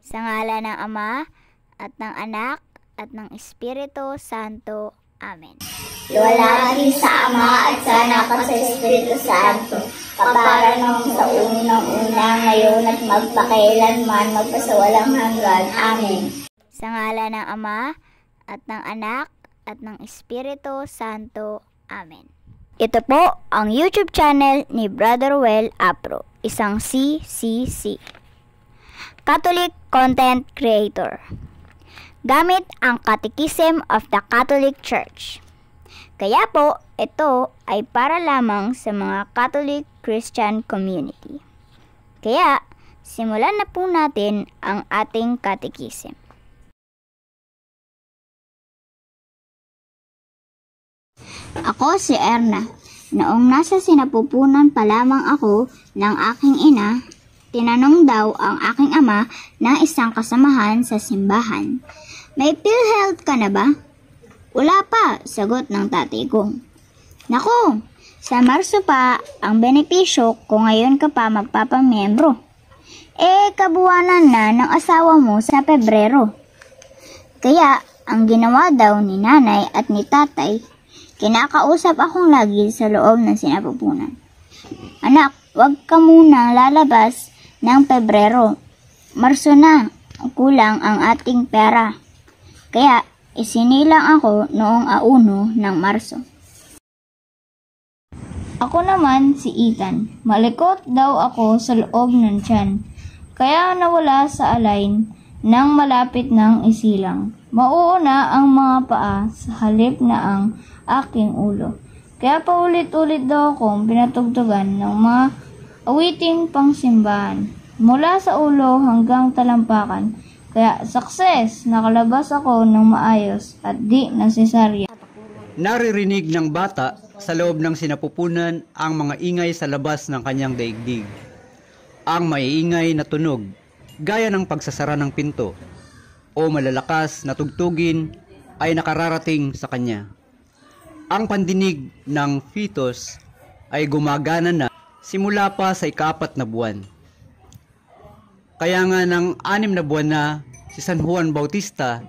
Sa ngalan ng Ama, at ng Anak, at ng Espiritu Santo. Amen. Iwalhati sa Ama at sa Anak at sa Espiritu Santo, kapara nung sa unang-una, ngayon at magpakailanman, magpasawalang hanggan. Amen. Sa ngalan ng Ama, at ng Anak, at ng Espiritu Santo. Amen. Ito po ang YouTube channel ni Brother Well Apro, isang CCC, Catholic Content Creator. Gamit ang Catechism of the Catholic Church. Kaya po, ito ay para lamang sa mga Catholic Christian community. Kaya, simulan na po natin ang ating Catechism. Ako si Erna. Noong nasa sinapupunan pa lamang ako ng aking ina, tinanong daw ang aking ama ng isang kasamahan sa simbahan, "May PhilHealth ka na ba?" "Wala pa," sagot ng tatay ko. "Naku, sa Marso pa ang benepisyo kung ngayon ka pa magpapamiyembro. Kabuwanan na ng asawa mo sa Pebrero." Kaya, ang ginawa daw ni nanay at ni tatay, kinakausap akong lagi sa loob ng sinapupunan. "Anak, wag ka munang lalabas ng Pebrero. Marso na, kulang ang ating pera." Kaya, isinilang ako noong 1 ng Marso. Ako naman si Ethan. Malikot daw ako sa loob ng tiyan. Kaya nawala sa alain nang malapit ng isilang. Mauuna ang mga paa sa halip na ang aking ulo. Kaya paulit-ulit daw akong pinatugtugan ng mga awiting pangsimbahan. Mula sa ulo hanggang talampakan. Kaya success, nakalabas ako ng maayos at di nasesarya. Naririnig ng bata sa loob ng sinapupunan ang mga ingay sa labas ng kanyang daigdig. Ang maiingay na tunog, gaya ng pagsasara ng pinto, o malalakas na tugtugin ay nakararating sa kanya. Ang pandinig ng fetus ay gumagana na simula pa sa ika-4 na buwan. Kaya nga ng 6 na buwan na si San Juan Bautista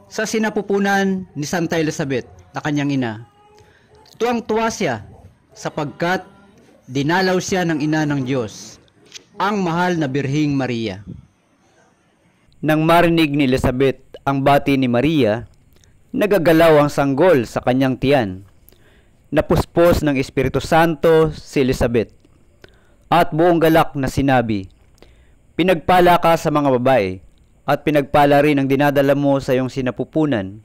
sa sinapupunan ni Santa Elizabeth na kanyang ina. Tuwang-tuwa siya sapagkat dinalaw siya ng ina ng Diyos, ang mahal na Birhing Maria. Nang marinig ni Elizabeth ang bati ni Maria, nagagalaw ang sanggol sa kanyang tiyan. Napuspos ng Espiritu Santo si Elizabeth at buong galak na sinabi, "Pinagpala ka sa mga babae, at pinagpala rin ang dinadala mo sa iyong sinapupunan.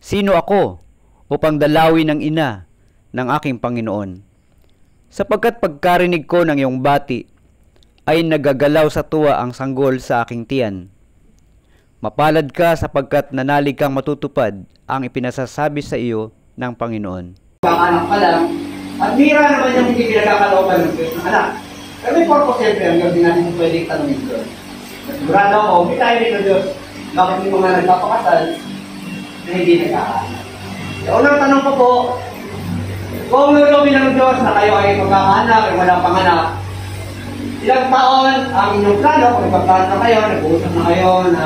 Sino ako upang dalawin ng ina ng aking Panginoon? Sapagkat pagkarinig ko ng iyong bati, ay nagagalaw sa tuwa ang sanggol sa aking tiyan. Mapalad ka sapagkat nanalig kang matutupad ang ipinasasabi sa iyo ng Panginoon." Anak pa lang, at mira naman yung hindi pinagkakalooban ng Diyos ng anak. Pero may purpose siyempre ang gabi natin kung pwedeng tanongin doon. Sigurado ako, may tayo rin ng Diyos. Bakit may mga nagpapakasal na hindi nagkakaanak? Yung unang tanong ko po, kung nilobin ng Diyos na kayo ay magkakaanak, ay walang panganak, ilang taon ang inyong plano, kung nagpaplano na kayo, nag-uusap na kayo na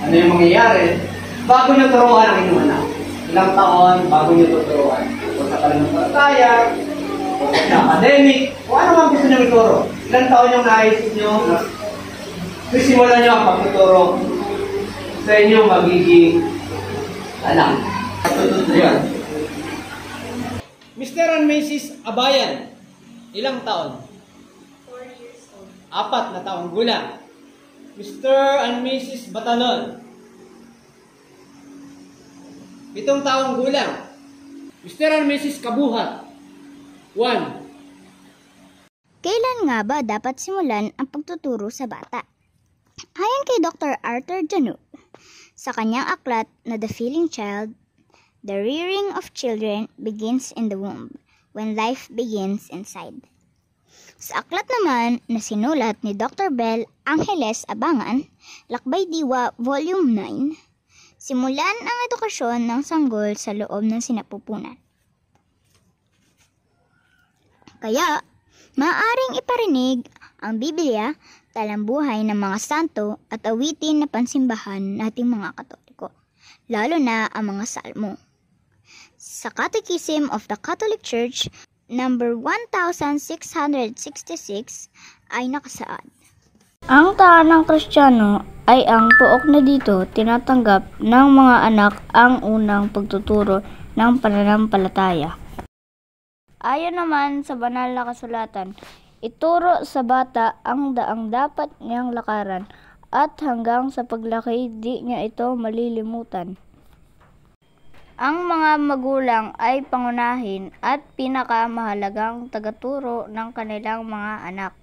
ano yung mangyayari, bago nyo turuan ang inyong anak. Ilang taon bago nyo tuturuan. Kung sa pananampalataya, kung sa academic, kung ano man gusto nyo ituro. Ilang taon yung naisip nyo na sisimulan nyo ang pagtuturo sa inyong magiging anak. Tutut na yun. Mr. and Mrs. Abayan, ilang taon? 4 years old. 4 na taong gulang. Mr. and Mrs. Batalon, 7 taong gulang. Mr. and Mrs. Kabuhat, 1. Kailan nga ba dapat simulan ang pagtuturo sa bata? Ayon kay Dr. Arthur Janou, sa kanyang aklat na The Feeling Child, the rearing of children begins in the womb, when life begins inside. Sa aklat naman na sinulat ni Dr. Bel Angeles Abangan, Lakbay Diwa, Volume 9, simulan ang edukasyon ng sanggol sa loob ng sinapupunan. Kaya, Maaring iparinig ang Biblia, talambuhay ng mga santo at awitin na pansimbahan nating mga Katoliko, lalo na ang mga salmo. Sa Catechism of the Catholic Church, number 1666 ay nakasaad. Ang tahanang Kristiyano ay ang puok na dito tinatanggap ng mga anak ang unang pagtuturo ng pananampalataya. Ayon naman sa banal na kasulatan, ituro sa bata ang daang dapat niyang lakaran at hanggang sa paglaki di niya ito malilimutan. Ang mga magulang ay pangunahin at pinakamahalagang tagaturo ng kanilang mga anak.